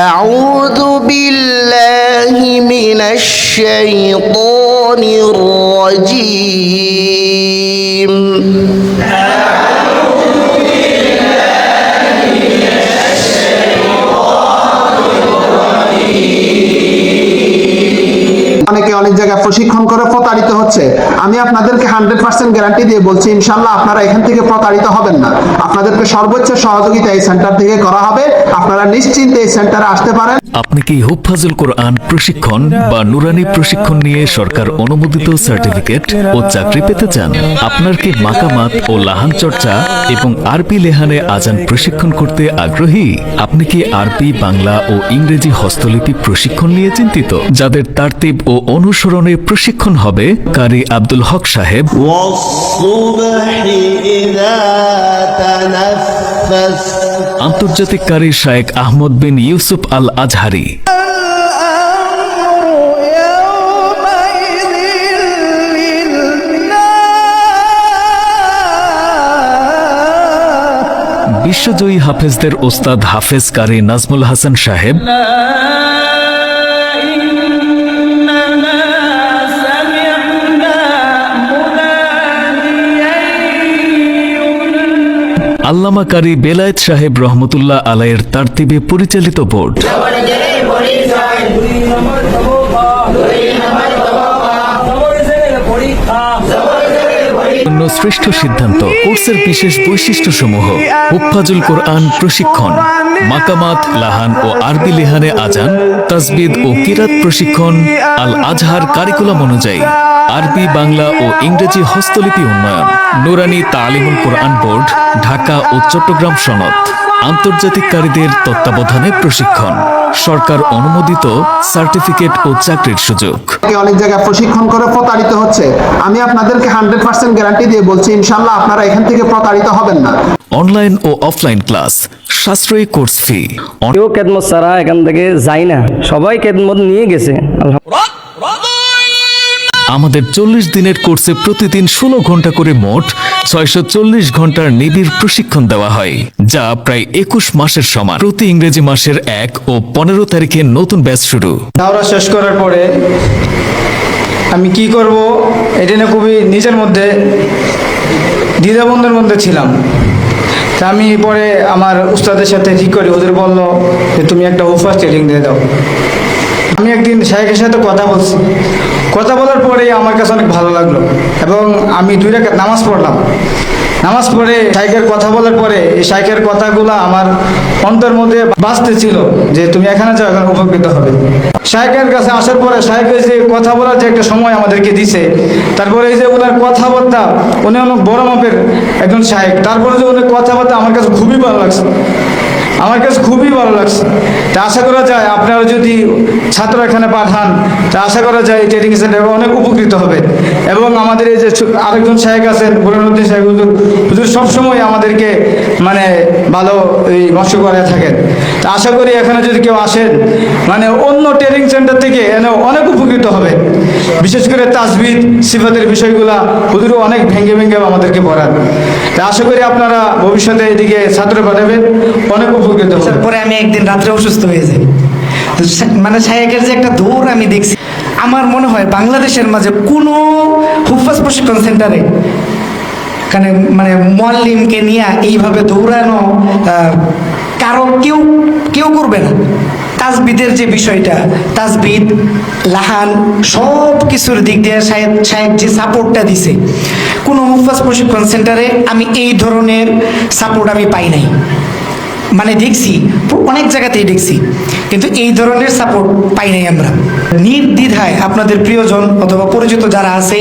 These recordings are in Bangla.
أعوذ بالله من الشيطان الرجيم অনেকে অনেক জায়গায় প্রশিক্ষণ করে প্রতারিত হচ্ছে। আমি আপনাদেরকে 100% গ্যারান্টি দিয়ে বলছি, ইনশাআল্লাহ আপনারা এখান থেকে প্রতারিত হবেন না। আপনাদেরকে সর্বোচ্চ সহযোগিতা এই সেন্টার থেকে করা হবে। আপনারা নিশ্চিন্তে এই সেন্টারে আসতে পারেন। আপনি কি হুফাজুল কোরআন প্রশিক্ষণ বা নুরানি প্রশিক্ষণ নিয়ে সরকার অনুমোদিত সার্টিফিকেট ও চাকরি পেতে চান? আপনার কি মাকামাত ও লাহান চর্চা এবং আরবি লেহানে আজান প্রশিক্ষণ করতে আগ্রহী? আপনি কি আরবি, বাংলা ও ইংরেজি হস্তলিপি প্রশিক্ষণ নিয়ে চিন্তিত? যাদের তারতিব ও অনুসরণে প্রশিক্ষণ হবে কারি আব্দুল হক সাহেব, আন্তর্জাতিক কারি শায়েখ আহমদ বিন ইউসুফ আল আজহারি, বিশ্বজয়ী হাফেজদের ওস্তাদ হাফেজ কারি নাজমুল হাসান সাহেব, আল্লামা কারি বেলায়েত সাহেব রহমতুল্লাহ আলাইয়ের তারতিবে পরিচালিত বোর্ড, শ্রেষ্ঠ সিদ্ধান্ত, কোর্সের বিশেষ বৈশিষ্ট্য সমূহ: হুফাজুল কোরআন প্রশিক্ষণ, মাকামাত, লাহান ও আরবি লেহানে আজান, তাসবিদ ও কিরাত প্রশিক্ষণ, আল আজহার কারিকুলাম অনুযায়ী আরবি, বাংলা ও ইংরেজি হস্তলিপি উন্নয়ন, নুরানি তালিমুল কোরআন বোর্ড, ঢাকা ও চট্টগ্রাম সনদ, আন্তর্জাতিক কারীদের তত্ত্বাবধানে প্রশিক্ষণ, সরকার অনুমোদিত সার্টিফিকেট ও চাকরির সুযোগ। অনেক জায়গায় প্রশিক্ষণ করে প্রতারিত হচ্ছে। আমি আপনাদেরকে 100% গ্যারান্টি দিয়ে বলছি, ইনশাআল্লাহ আপনারা এখান থেকে প্রতারিত হবেন না। অনলাইন ও অফলাইন ক্লাস, সাশ্রয়ী কোর্স ফি। কেউ খেদমত ছাড়া এখান থেকে যায় না, সবাই খেদমত নিয়ে গেছে। আমাদের 40 দিনের কোর্সে প্রতিদিন 16 ঘন্টা করে মোট 640 ঘন্টার নিবিড় প্রশিক্ষণ দেওয়া হয়, যা প্রায় 21 মাসের সমান। প্রতি ইংরেজি মাসের 1 ও 15 তারিখে নতুন ব্যাচ শুরু। দাওরা শেষ করার পরে আমি কি করব এটা নিয়ে খুবই নিজের মধ্যে দ্বিধাদ্বন্দ্বের মধ্যে ছিলাম। তা আমি পরে আমার উস্তাদের সাথে ঠিক করি, ওদের বলল যে তুমি একটা হুফাজ ট্রেনিং দিয়ে দাও। আমি একদিন শাইখের সাথে কথা বলছি, কথা বলার পরেই আমার কাছে অনেক ভালো লাগলো এবং আমি 2 রাকাত নামাজ পড়লাম। নামাজ পড়ে শাইখের কথা বলার পরে এই শাইখের কথাগুলো আমার অন্তর মধ্যে বাজতে ছিল যে তুমি এখানে যাও, এখানে উপকৃত হবে। শাইখের কাছে আসার পরে শাইখের যে কথা বলার যে একটা সময় আমাদেরকে দিছে, তারপরে এই যে ওনার কথাবার্তা, উনি অনেক বড় মাপের একজন শাইখ, তারপরে যে উনি কথাবার্তা আমার কাছে খুবই ভালো লাগছে, আমার কাছে খুবই ভালো লাগছে। তা আশা করা যায় আপনারা যদি ছাত্র এখানে পাঠান, তা আশা করা যায় এই ট্রেনিং সেন্টার অনেক উপকৃত হবে। এবং আমাদের এই যে আরেকজন শায়েখ আছেন বুরহানুদ্দিন শাহেখ হুজুর সবসময় আমাদেরকে মানে ভালো এই মশক করে থাকেন। তা আশা করি এখানে যদি কেউ আসেন মানে অন্য ট্রেনিং সেন্টার থেকে এনে অনেক উপকৃত হবে। বিশেষ করে তাসবিদ সিফাতের বিষয়গুলা হুজুরও অনেক ভেঙে ভেঙে আমাদেরকে পড়ান। তা আশা করি আপনারা ভবিষ্যতে এদিকে ছাত্র পাঠাবেন, অনেক উপকৃত হবে। পরে আমি একদিন রাত্রে অসুস্থ হয়ে যাই। মানে শায়েখের যে একটা দৌড় আমি দেখছি, আমার মনে হয় বাংলাদেশের মাঝে কোনো হুফাজ প্রশিক্ষণ সেন্টারে মানে মুআল্লিমকে নিয়ে এইভাবে দৌড়ানো কারো কেউ করবে না। তাজবিদের যে বিষয়টা, তাজবিদ, লাহান, সব কিছুর দিক দিয়ে শায়েক যে সাপোর্টটা দিছে, কোনো হুফাজ প্রশিক্ষণ সেন্টারে আমি এই ধরনের সাপোর্ট আমি পাই নাই। মানে দেখছি অনেক জায়গাতেই দেখছি, কিন্তু এই ধরনের সাপোর্ট পাই নাই আমরা। নির্দ্বিধায় আপনাদের প্রিয়জন অথবা পরিচিত যারা আছে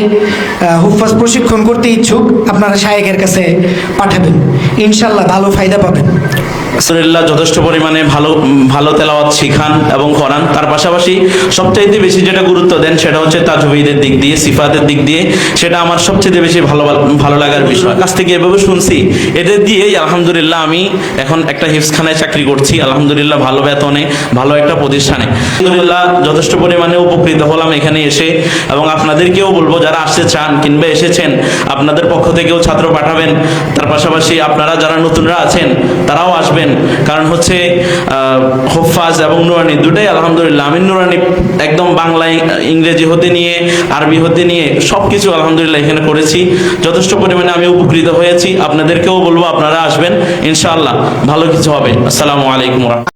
হুফাজ প্রশিক্ষণ করতে ইচ্ছুক, আপনারা শায়েকের কাছে পাঠাবেন, ইনশাল্লাহ ভালো ফায়দা পাবেন। আলহামদুলিল্লাহ যথেষ্ট পরিমাণে ভালো তেলাওয়াত শিখান এবং করান। তার পাশাপাশি সবচাইতে বেশি যেটা গুরুত্ব দেন সেটা হচ্ছে তাজবীদের দিক দিয়ে, সিফাতের দিক দিয়ে। সেটা আমার সবচেয়ে বেশি ভালো লাগার বিষয়। কাছ থেকে এভাবে শুনছি, এদের দিয়েই আলহামদুলিল্লাহ আমি এখন একটা হিফজখানায় চাকরি করছি, আলহামদুলিল্লাহ ভালো বেতনে, ভালো একটা প্রতিষ্ঠানে। আলহামদুলিল্লাহ যথেষ্ট পরিমাণে উপকৃত হলাম এখানে এসে, এবং আপনাদেরকেও বলবো যারা আসতে চান কিংবা এসেছেন, আপনাদের পক্ষ থেকেও ছাত্র পাঠাবেন। তার পাশাপাশি আপনারা যারা নতুনরা আছেন তারাও আসবেন, কারণ হচ্ছে হুফাজ এবং নুরানি দুটাই আলহামদুলিল্লাহ। আমি নুরানি একদম বাংলা ইংরেজি হতে নিয়ে আরবি হতে নিয়ে সবকিছু আলহামদুলিল্লাহ এখানে করেছি, যথেষ্ট পরিমাণে আমি উপকৃত হয়েছি। আপনাদেরকেও বলবো আপনারা আসবেন, ইনশাআল্লাহ ভালো কিছু হবে। আসসালামু আলাইকুম।